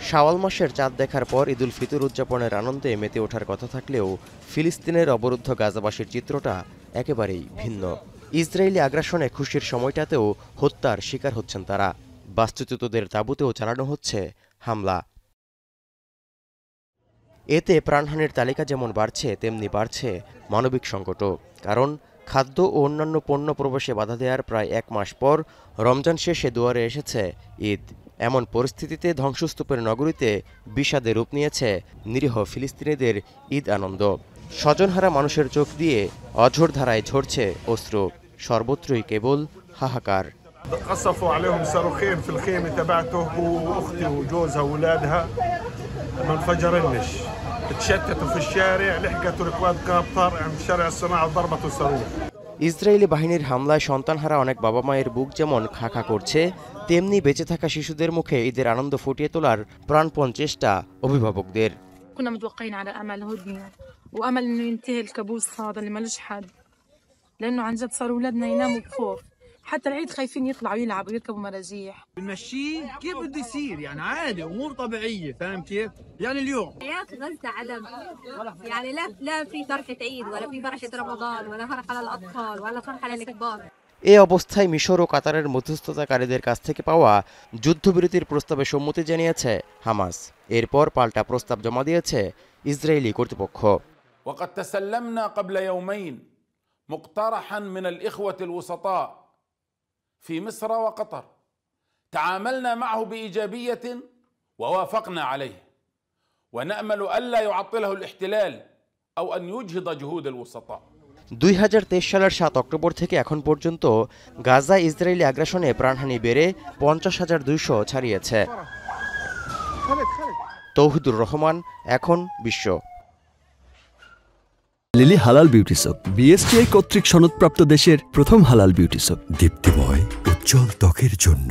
শাওয়াল মাসের চাঁদ দেখার পর ঈদুল ফিতর উদযাপনের আনন্দে মেতে ওঠার কথা থাকলেও ফিলিস্তিনের অবরুদ্ধ গাজাবাসীর চিত্রটা একেবারেই ভিন্ন। ইসরায়েলি আগ্রাসনে খুশির সময়টাতেও হত্যার শিকার হচ্ছেন তারা। বাস্তুচ্যুতদের তাঁবুতেও চালানো হচ্ছে হামলা। এতে প্রাণহানির তালিকা যেমন বাড়ছে, তেমনি বাড়ছে মানবিক সংকটও। কারণ খাদ্য ও অন্যান্য পণ্য প্রবেশে বাধা দেওয়ার প্রায় 1 মাস পর রমজান শেষে দুয়ারে এসেছে ঈদ। এমন পরিস্থিতিতে ধ্বংসস্তূপের নগরীতে বিষাদে রূপ নিয়েছে নিরীহ ফিলিস্তিনিদের ঈদ আনন্দ। স্বজনহারা মানুষের চোখ দিয়ে অঝোর ধারায় ঝরছে অশ্রু। সর্বত্রই কেবল হাহাকার। قصفوا عليهم صاروخين في الخيمة تبعته هو واختي وجوزها واولادها ما انفجرنش تشتتوا في الشارع لحقتوا ركواد كاب طارئ في شارع الصناعة ضربته صاروخ। ইসরায়েলি বাহিনীর হামলায় সন্তানহারা অনেক বাবা মায়ের বুক যেমন খাঁ করছে, তেমনি বেঁচে থাকা শিশুদের মুখে ঈদের আনন্দ ফুটিয়ে তোলার প্রাণপণ চেষ্টা অভিভাবকদের। كنا متوقعين على امل هدنه وامل انه ينتهي الكابوس هذا اللي ملوش حد، لانه عن جد صاروا اولادنا يناموا بخوف، حتى العيد خايفين يطلعوا يلعبوا يركبوا مراجيح. بنمشيه كيف بده يصير يعني عادي امور طبيعيه، فاهم كيف؟ يعني اليوم حياة غزة عدم، يعني لا في فرحة عيد ولا في فرحة رمضان ولا فرحة للأطفال ولا فرحة للكبار। এ অবস্থায় মিশর ও কাতারের মধ্যস্থতাকারীদের কাছ থেকে পাওয়া যুদ্ধবিরতির প্রস্তাবে সম্মতি জানিয়েছে হামাস। এরপর পাল্টা প্রস্তাব জমা দিয়েছে ইসরায়েলি কর্তৃপক্ষ। وقد تسلمنا قبل يومين مقترحا من الإخوة الوسطاء في مصر وقطر تعاملنا معه بإيجابية ووافقنا عليه ونأمل ألا يعطله الاحتلال أو أن يجهض جهود الوسطاء। 2023 সালের 7 অক্টোবর থেকে এখন পর্যন্ত গাজায় ইসরায়েলি আগ্রাসনে প্রাণহানি বেড়ে 50,200 ছাড়িয়েছে। তৌহিদুর রহমান, এখন বিশ্ব। লিলি হালাল বিউটি সোপ, বিএসটিআই কর্তৃক সনদপ্রাপ্ত দেশের প্রথম হালাল বিউটি সোপ। দীপ্তিময় উজ্জ্বল ত্বকের জন্য।